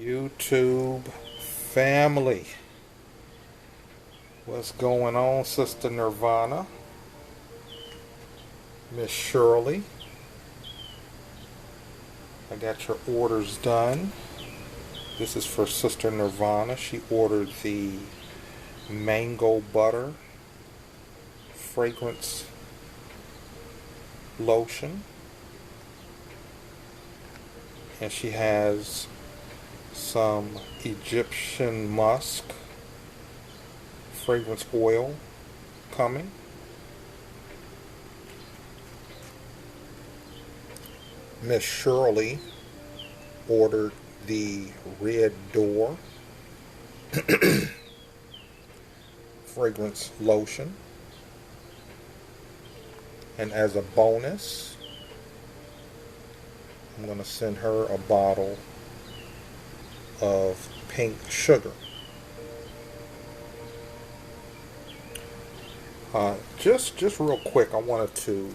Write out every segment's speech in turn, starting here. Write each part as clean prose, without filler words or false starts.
YouTube family, what's going on, Sister Nirvana, Miss Shirley? I got your orders done. This is for Sister Nirvana. She ordered the mango butter fragrance lotion, and she has some Egyptian musk fragrance oil coming. Miss Shirley ordered the Red Door fragrance lotion, and as a bonus I'm going to send her a bottle of pink sugar. Just real quick, I wanted to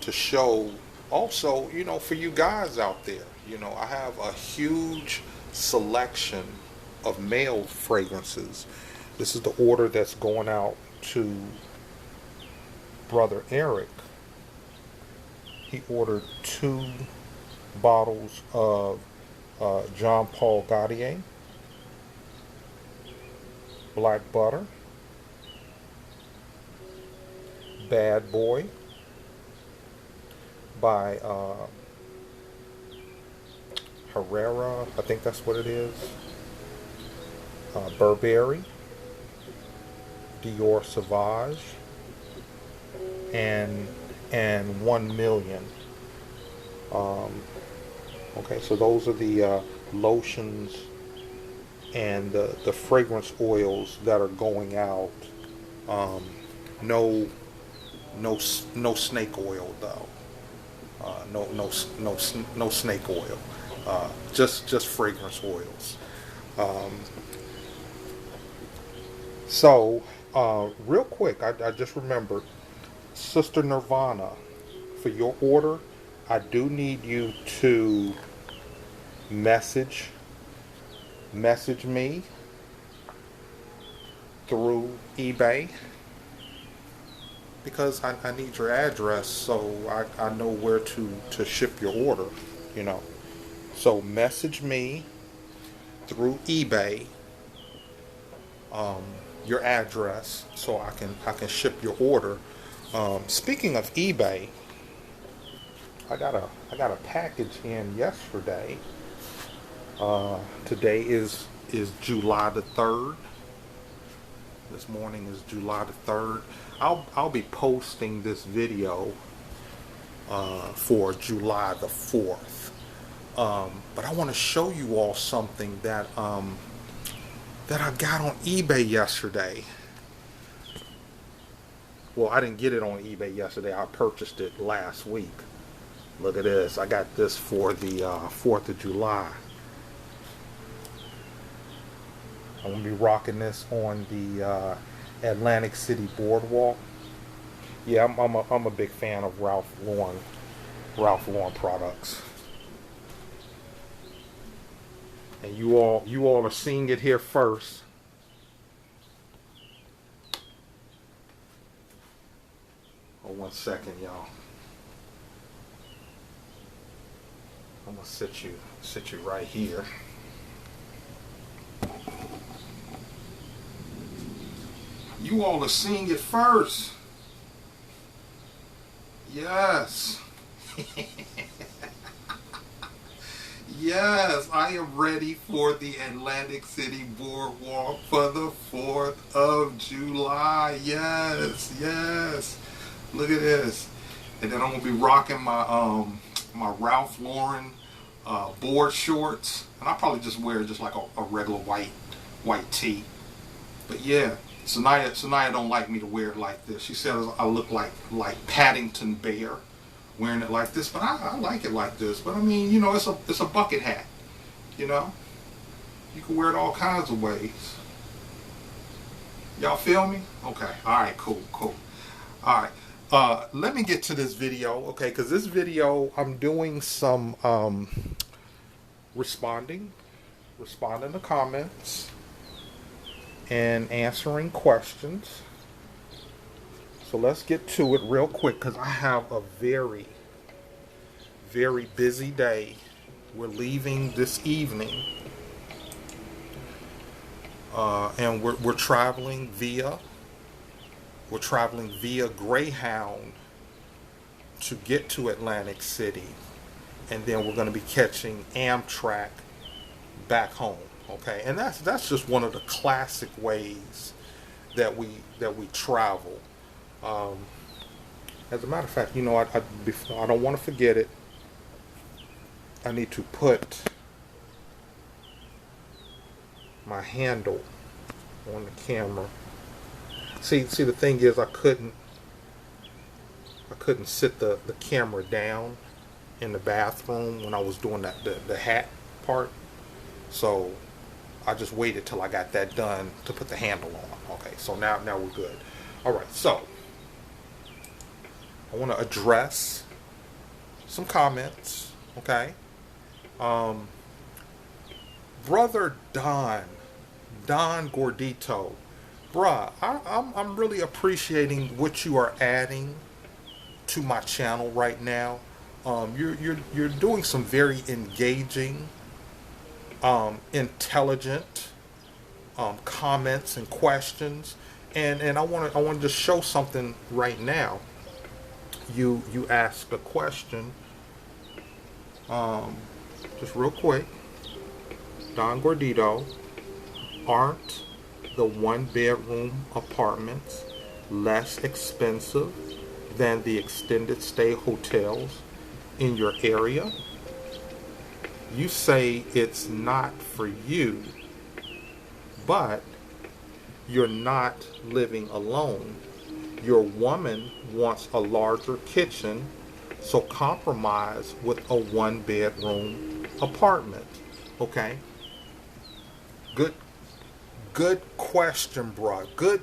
show also, for you guys out there, I have a huge selection of male fragrances. This is the order that's going out to Brother Eric. He ordered 2 bottles of Jean Paul Gaultier Black Butter, Bad Boy by Herrera, I think that's what it is, Burberry, Dior Sauvage, and 1 million. Okay, so those are the lotions and the fragrance oils that are going out. No snake oil though. No snake oil. Just fragrance oils. So real quick, I just remembered, Sister Nirvana, for your order, I do need you to message me through eBay, because I need your address so I know where to ship your order, So message me through eBay your address so I can ship your order. Speaking of eBay, I got a package in yesterday. Today is July the 3rd. This morning is July the 3rd. I'll be posting this video for July the 4th. But I want to show you all something that I got on eBay yesterday. Well, I didn't get it on eBay yesterday. I purchased it last week. Look at this. I got this for the 4th of July. I'm going to be rocking this on the Atlantic City Boardwalk. Yeah, I'm a big fan of Ralph Lauren products. And you all are seeing it here first. Oh, 1 second, y'all. I'm gonna sit you right here. You all are seeing it first. Yes. Yes, I am ready for the Atlantic City Boardwalk for the 4th of July. Yes. Look at this. And then I'm going to be rocking my Ralph Lauren board shorts. And I'll probably just wear just like a regular white tee. But yeah, Sanaya don't like me to wear it like this. She says I look like Paddington Bear wearing it like this, but I like it like this. But I mean, it's a bucket hat. You can wear it all kinds of ways. Y'all feel me? Okay. All right. Cool. All right. Let me get to this video, okay? Because this video, I'm doing some responding responding to comments and answering questions. So let's get to it real quick because I have a very, very busy day. We're leaving this evening, and we're traveling via Greyhound to get to Atlantic City, and then we're going to be catching Amtrak back home. Okay, and that's just one of the classic ways that we travel. As a matter of fact, I don't want to forget it. I need to put my handle on the camera. See, the thing is, I couldn't sit the camera down in the bathroom when I was doing the hat part. So I just waited till I got that done to put the handle on. Okay, so now we're good. All right, so I want to address some comments. Okay, brother Don Gordito, bruh, I'm really appreciating what you are adding to my channel right now. You're doing some very engaging, intelligent comments and questions, and I want to just show something right now. You asked a question, just real quick, Don Gordito. Aren't the one-bedroom apartments less expensive than the extended stay hotels in your area? You say it's not for you, but you're not living alone. Your woman wants a larger kitchen, so compromise with a one-bedroom apartment. Okay? Good question, bruh. Good,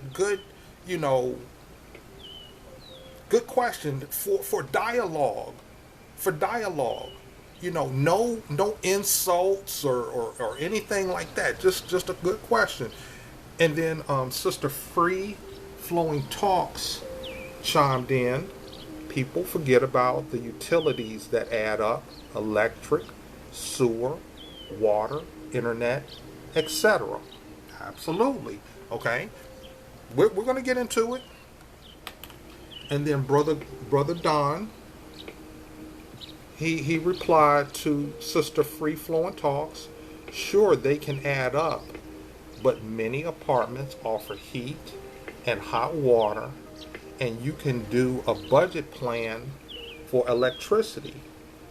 good question for dialogue. For dialogue. No insults or anything like that. Just a good question. And then Sister Free Flowing Talks chimed in. People forget about the utilities that add up: electric, sewer, water, internet, etc. Absolutely. Okay. We're going to get into it. And then brother Don, he replied to Sister Free Flowing Talks. Sure, they can add up, but many apartments offer heat and hot water, and you can do a budget plan for electricity.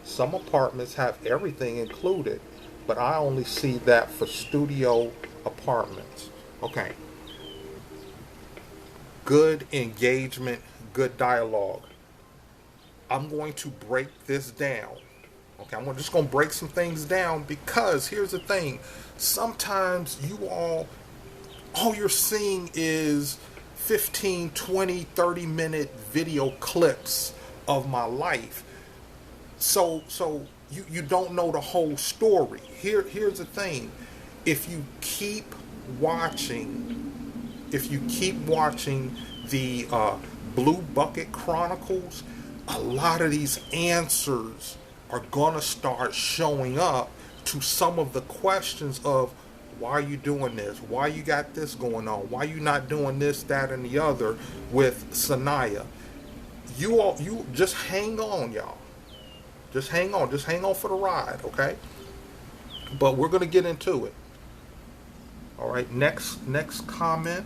Some apartments have everything included, but I only see that for studio apartments. Okay. Good engagement, good dialogue. I'm going to break this down. Okay, I'm just going to break some things down because here's the thing. Sometimes all you're seeing is 15, 20, 30-minute video clips of my life. So you don't know the whole story. Here's the thing. If you keep watching the Blue Bucket Chronicles, a lot of these answers are gonna start showing up to some of the questions of why are you doing this? Why you got this going on? Why you not doing this, that, and the other with Sanaya? You just hang on, y'all. Just hang on for the ride, okay? But we're gonna get into it. All right, next comment.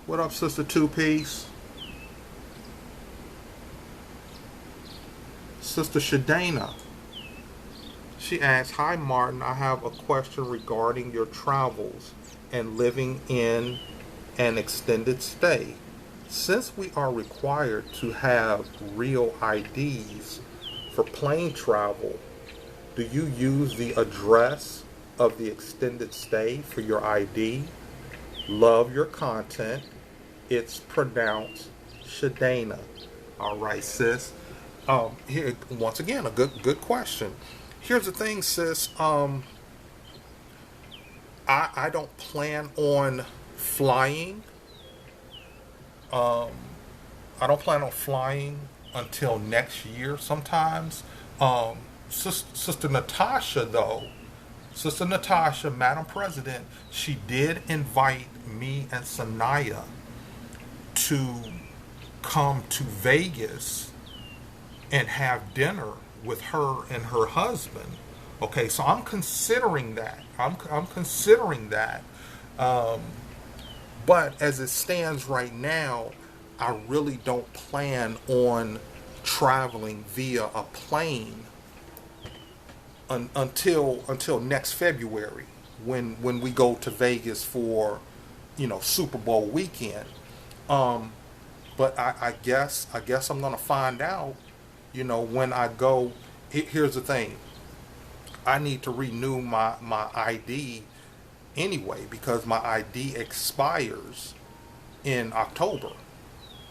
What up, Sister Two Piece? Sister Shadana. She asks, "Hi Martin, I have a question regarding your travels and living in an extended stay. Since we are required to have real IDs for plane travel, do you use the address of the extended stay for your ID? Love your content. It's pronounced Shadana." All right, sis. Here once again a good question. Here's the thing, sis. I don't plan on flying. Um, I don't plan on flying until next year. Sometimes, Sister Natasha, though, Sister Natasha, Madam President, she did invite me and Sanaya to come to Vegas and have dinner with her and her husband. Okay, so I'm considering that. I'm considering that. Um, but as it stands right now, I really don't plan on traveling via a plane until next February when we go to Vegas for Super Bowl weekend. Um, but I guess I'm gonna find out. When I go. Here's the thing. I need to renew my ID anyway because my ID expires in October.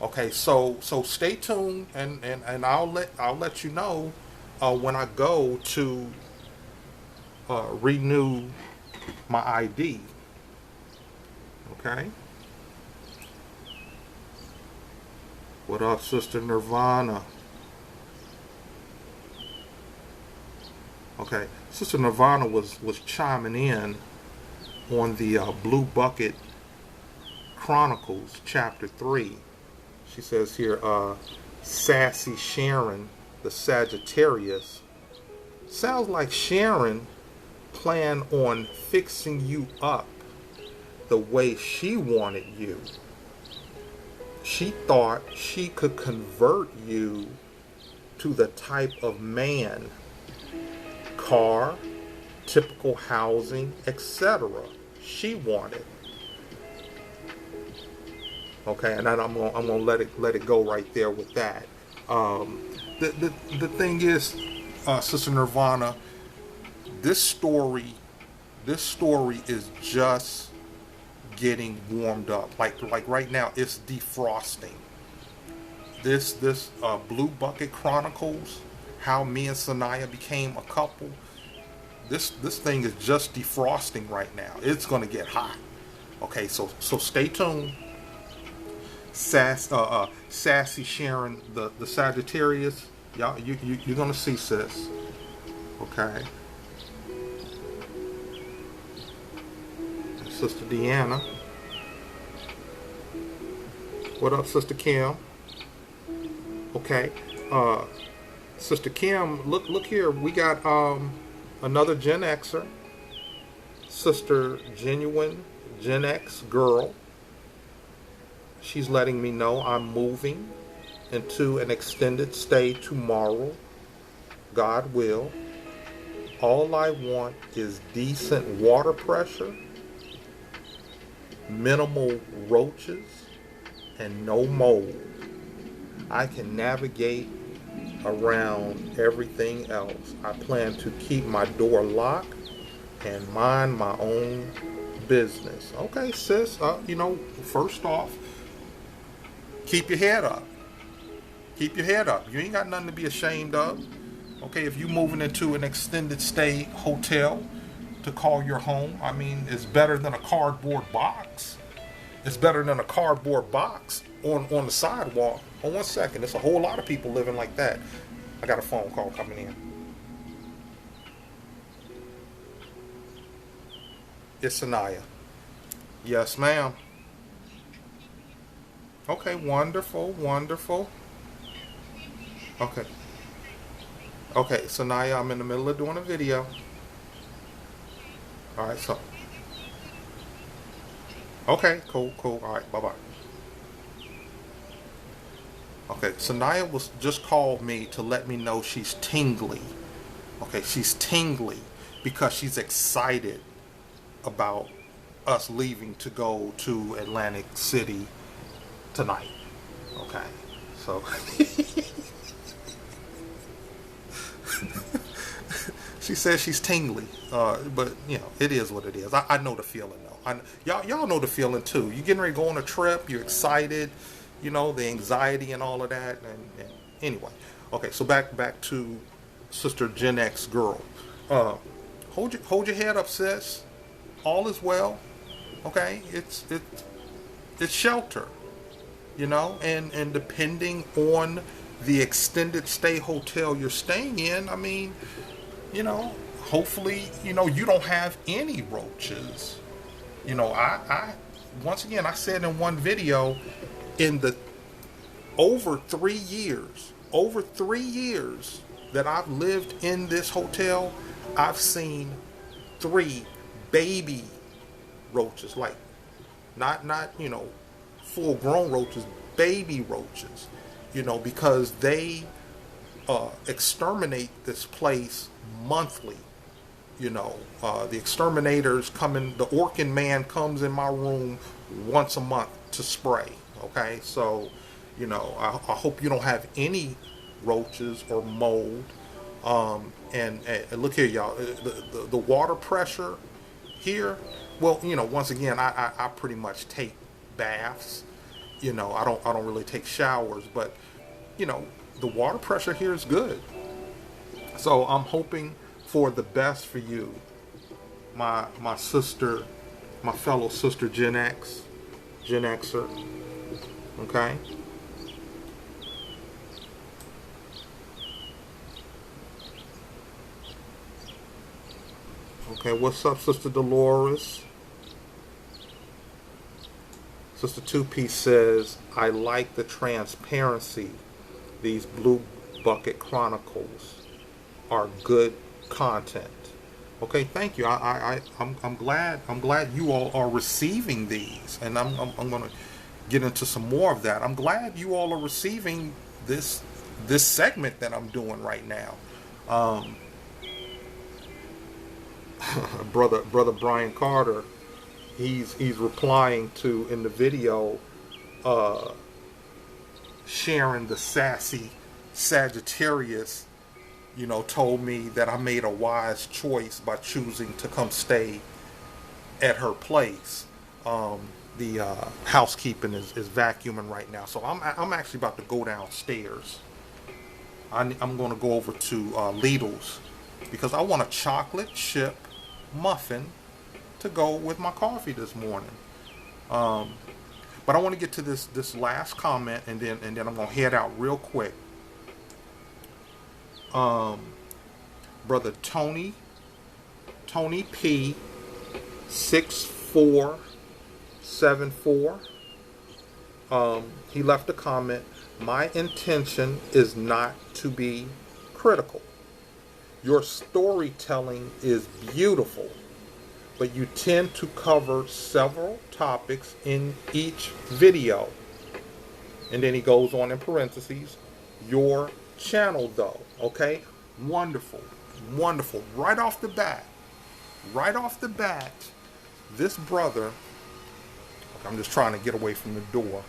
Okay, so stay tuned and I'll let you know when I go to renew my ID. Okay. What up, Sister Nirvana? Okay, Sister Nirvana was chiming in on the Blue Bucket Chronicles, Chapter 3. She says here, Sassy Sharon, the Sagittarius. Sounds like Sharon planned on fixing you up the way she wanted you. She thought she could convert you to the type of man, car, typical housing, etc. she wanted. Okay, and then I'm gonna let it go right there with that. The thing is, Sister Nirvana, this story this story is just getting warmed up. Like right now, it's defrosting. This Blue Bucket Chronicles, how me and Sanaya became a couple. This thing is just defrosting right now. It's gonna get hot. Okay, so stay tuned. Sassy Sharon, the Sagittarius, y'all, you're gonna see, sis. Okay. And Sister Deanna. What up, Sister Kim? Okay. Sister Kim, look here. We got another Gen Xer. Sister Genuine Gen X girl. She's letting me know I'm moving into an extended stay tomorrow. God will. All I want is decent water pressure, minimal roaches, and no mold. I can navigate around everything else. I plan to keep my door locked and mind my own business. Okay, sis, first off, keep your head up. Keep your head up. You ain't got nothing to be ashamed of. Okay, if you moving into an extended stay hotel to call your home, I mean, it's better than a cardboard box. It's better than a cardboard box on the sidewalk. Oh, 1 second. There's a whole lot of people living like that. I got a phone call coming in. It's Sanaya. Yes, ma'am. Okay, wonderful, wonderful. Okay. Okay, Sanaya, I'm in the middle of doing a video. Alright, so. Okay, cool. Alright, bye-bye. Okay, Sanaya was just called me to let me know she's tingly. Okay, she's tingly because she's excited about us leaving to go to Atlantic City tonight. Okay, so she says she's tingly, but it is what it is. I know the feeling though. Y'all know the feeling too. You getting ready to go on a trip, you're excited, the anxiety and all of that. And anyway, okay. So back to Sister Gen X girl. Uh, hold your head up, sis. All is well. Okay, it's shelter, and depending on the extended stay hotel you're staying in, I mean, hopefully, you don't have any roaches. I once again, I said in one video, in the over 3 years that I've lived in this hotel, I've seen 3 baby roaches, like not full grown roaches, baby roaches, because they exterminate this place monthly. The exterminators come in, the Orkin man comes in my room once a month to spray. Okay, so I hope you don't have any roaches or mold. And look here, y'all, the water pressure here. Well, once again, I pretty much take baths. I don't really take showers, but the water pressure here is good. So I'm hoping for the best for you, my sister, my fellow sister Gen Xer. Okay. Okay, what's up, Sister Dolores? Sister 2-Piece says, I like the transparency. These Blue Bucket Chronicles are good content. Okay, thank you. I'm glad you all are receiving these, and I'm going to get into some more of that. I'm glad you all are receiving this segment that I'm doing right now. Brother Brian Carter, he's replying to, in the video, Sharon the sassy Sagittarius, told me that I made a wise choice by choosing to come stay at her place. The housekeeping is vacuuming right now, so I'm actually about to go downstairs. I'm going to go over to Lidl's because I want a chocolate chip muffin to go with my coffee this morning. But I want to get to this last comment, and then I'm going to head out real quick. Brother Tony P 6474, he left a comment. My intention is not to be critical. Your storytelling is beautiful, but you tend to cover several topics in each video. And then he goes on in parentheses, your channel though. Okay, wonderful. Right off the bat, this brother, I'm just trying to get away from the door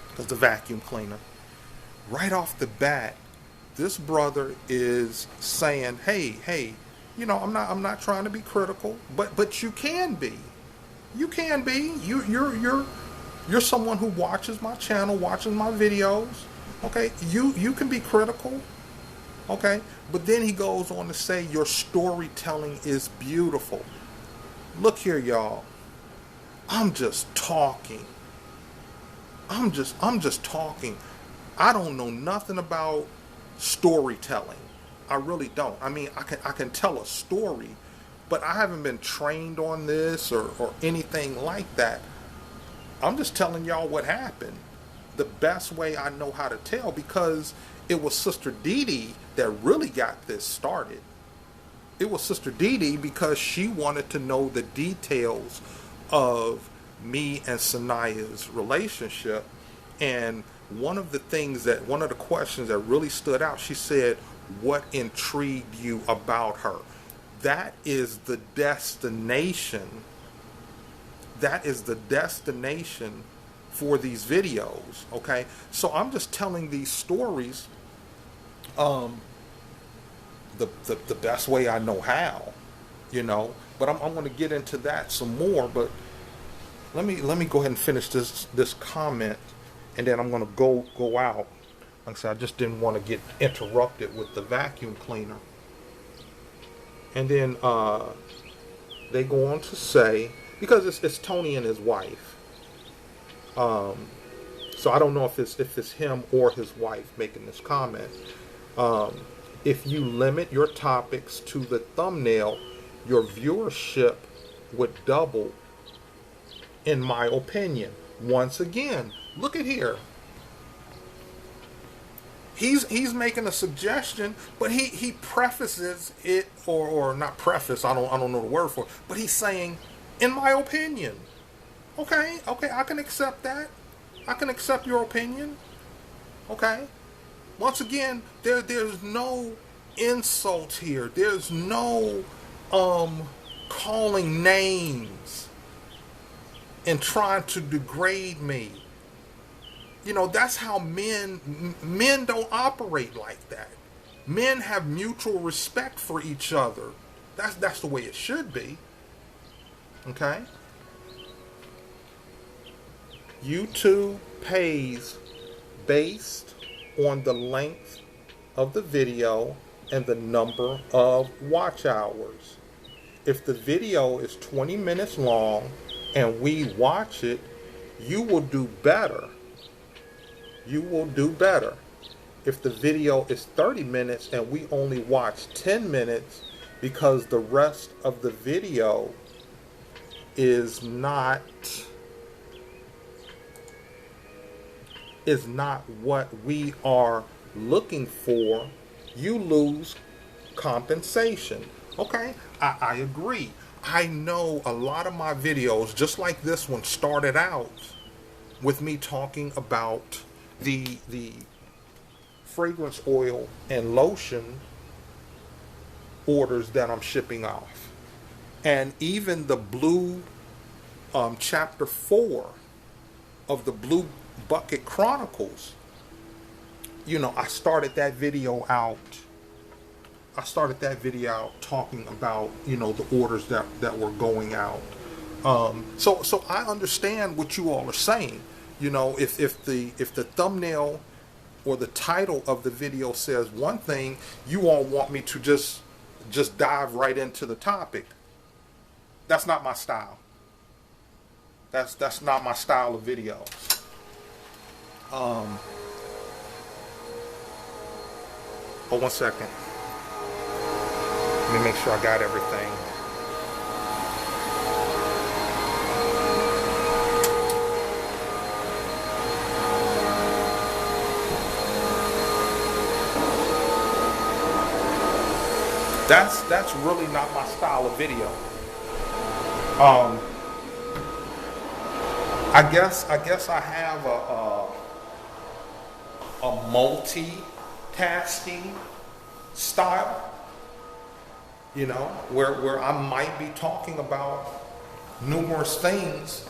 because the vacuum cleaner. Right off the bat, this brother is saying, hey, I'm not trying to be critical, but you can be. You're someone who watches my channel, watches my videos. Okay, you can be critical. Okay, but then he goes on to say your storytelling is beautiful. Look here, y'all. I'm just talking. I'm just talking. I don't know nothing about storytelling. I really don't. I mean, I can tell a story, but I haven't been trained on this or anything like that. I'm just telling y'all what happened the best way I know how to tell, because it was Sister Dee Dee that really got this started. It was Sister Dee Dee because she wanted to know the details of me and Sanaya's relationship. And one of the questions that really stood out, she said, what intrigued you about her? That is the destination. That is the destination for these videos, okay? So I'm just telling these stories the best way I know how, But I'm going to get into that some more. But let me go ahead and finish this comment, and then I'm going to go out. Like I said, I just didn't want to get interrupted with the vacuum cleaner. And then they go on to say, because it's Tony and his wife. So I don't know if it's him or his wife making this comment. If you limit your topics to the thumbnail, your viewership would double, in my opinion. Once again, look at here. He's making a suggestion, but he prefaces it, or not preface. I don't know the word for it, but he's saying, in my opinion. Okay, I can accept that. I can accept your opinion. Okay. Once again, there's no insult here. There's no calling names and trying to degrade me. You know, that's how men don't operate like that. Men have mutual respect for each other. That's the way it should be. Okay? YouTube pays based on the length of the video and the number of watch hours. If the video is 20 minutes long and we watch it, you will do better. You will do better. If the video is 30 minutes and we only watch 10 minutes because the rest of the video is not what we are looking for, you lose compensation. Okay, I agree. I know a lot of my videos, just like this one, started out with me talking about the fragrance oil and lotion orders that I'm shipping off. And even the blue chapter 4 of the Blue Bucket Chronicles, you know, I started that video out talking about, you know, the orders that were going out. So I understand what you all are saying. You know, if the thumbnail or the title of the video says one thing, you all want me to just dive right into the topic. That's not my style. That's not my style of videos. Oh, 1 second. Let me make sure I got everything. That's really not my style of video. I guess I have a multitasking style, you know, where I might be talking about numerous things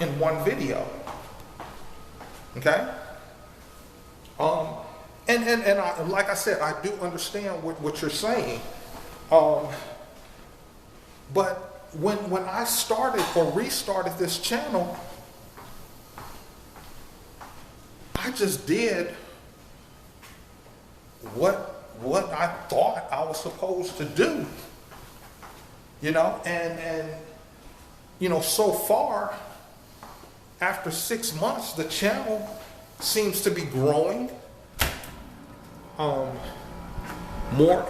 in one video. Okay? And I, like I said, I do understand what you're saying. But when I started or restarted this channel, I just did what I thought I was supposed to do. You know, and you know, so far, after 6 months, the channel seems to be growing.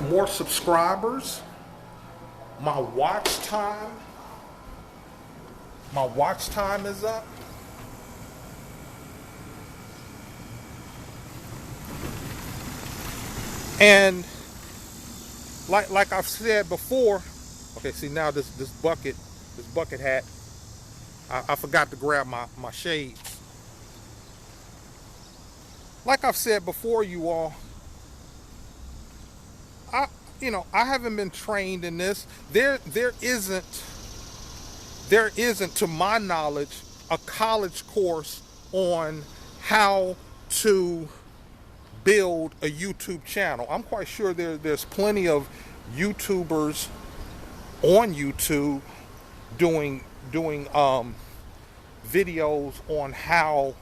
More subscribers. My watch time is up. And like I've said before, okay, see now this bucket hat, I forgot to grab my shades. Like I've said before, you all, I haven't been trained in this. There isn't, to my knowledge, a college course on how to build a YouTube channel. I'm quite sure there's plenty of YouTubers on YouTube doing videos on how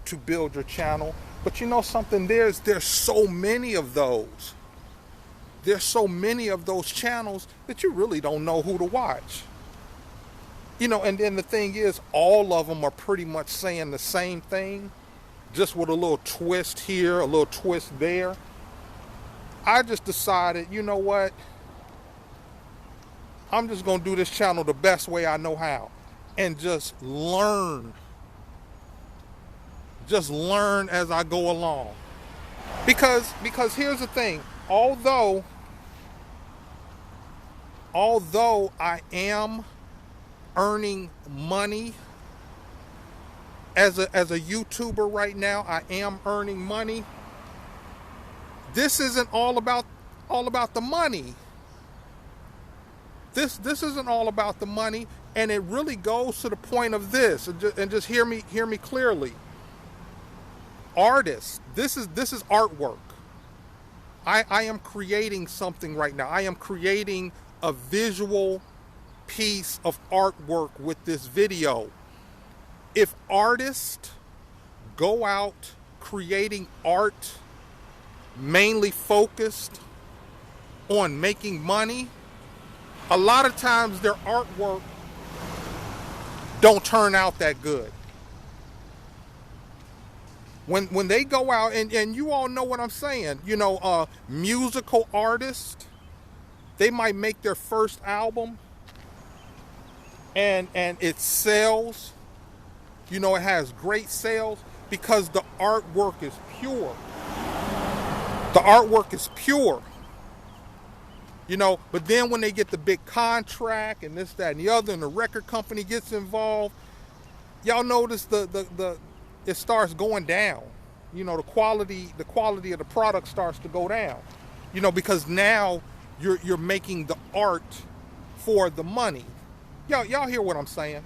to build your channel, But you know something, there's so many of those. There's so many of those channels that you really don't know who to watch. You know, and then the thing is, all of them are pretty much saying the same thing, just with a little twist here, a little twist there. I just decided, you know what? I'm just going to do this channel the best way I know how and just learn. Just learn as I go along. Because here's the thing, although I am earning money as a YouTuber right now, I am earning money. This isn't all about the money. This isn't all about the money, and it really goes to the point of this. And just hear me clearly. Artists, this is artwork. I am creating something right now. I am creating a visual piece of artwork with this video. If artists go out creating art mainly focused on making money, a lot of times their artwork don't turn out that good. When they go out, and you all know what I'm saying, you know, musical artists, they might make their first album and it sells, you know, it has great sales because the artwork is pure. The artwork is pure. You know, but then when they get the big contract and this, that, and the other, and the record company gets involved, y'all notice it starts going down. You know, the quality of the product starts to go down. You know, because now you're making the art for the money. Y'all hear what I'm saying?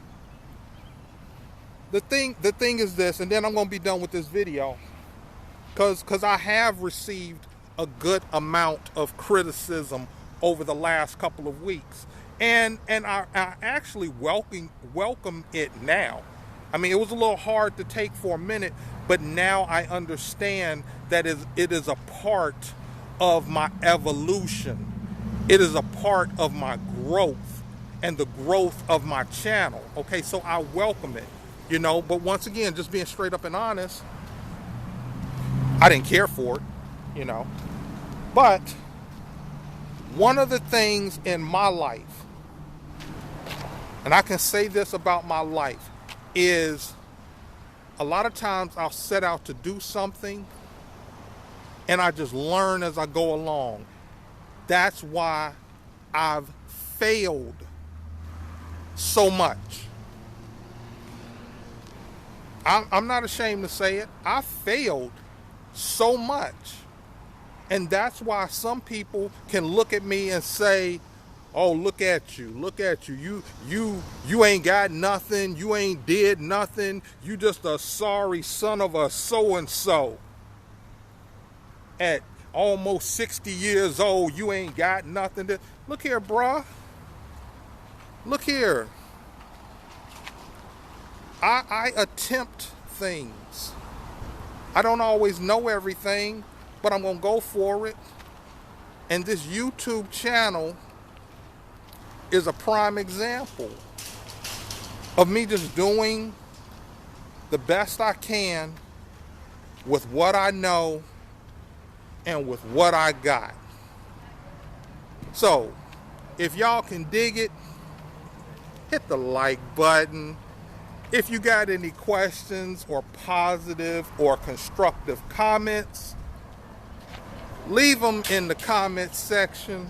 The thing is this, and then I'm gonna be done with this video, because I have received a good amount of criticism over the last couple of weeks, and I actually welcome it now. I mean, it was a little hard to take for a minute, but now I understand that it is a part of my evolution. It is a part of my growth and the growth of my channel. Okay, so I welcome it, you know, but once again, just being straight up and honest, I didn't care for it, you know. But one of the things in my life, and I can say this about my life, is a lot of times I'll set out to do something and I just learn as I go along. That's why I've failed so much. I'm not ashamed to say it. I failed so much. And that's why some people can look at me and say, oh, look at you. You ain't got nothing. You ain't did nothing. You just a sorry son of a so-and-so. At almost 60 years old, you ain't got nothing. Look here, bruh. Look here. I attempt things. I don't always know everything, but I'm going to go for it. And this YouTube channel is a prime example of me just doing the best I can with what I know and with what I got. So, if y'all can dig it, hit the like button. If you got any questions or positive or constructive comments, leave them in the comments section.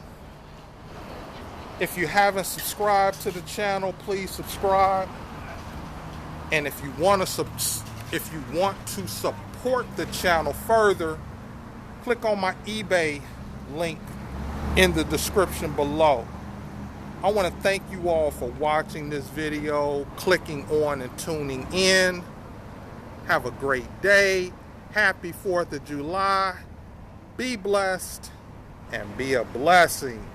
If you haven't subscribed to the channel, please subscribe. And if you want to support the channel further, click on my eBay link in the description below. I want to thank you all for watching this video, clicking on and tuning in. Have a great day. Happy 4th of July. Be blessed and be a blessing.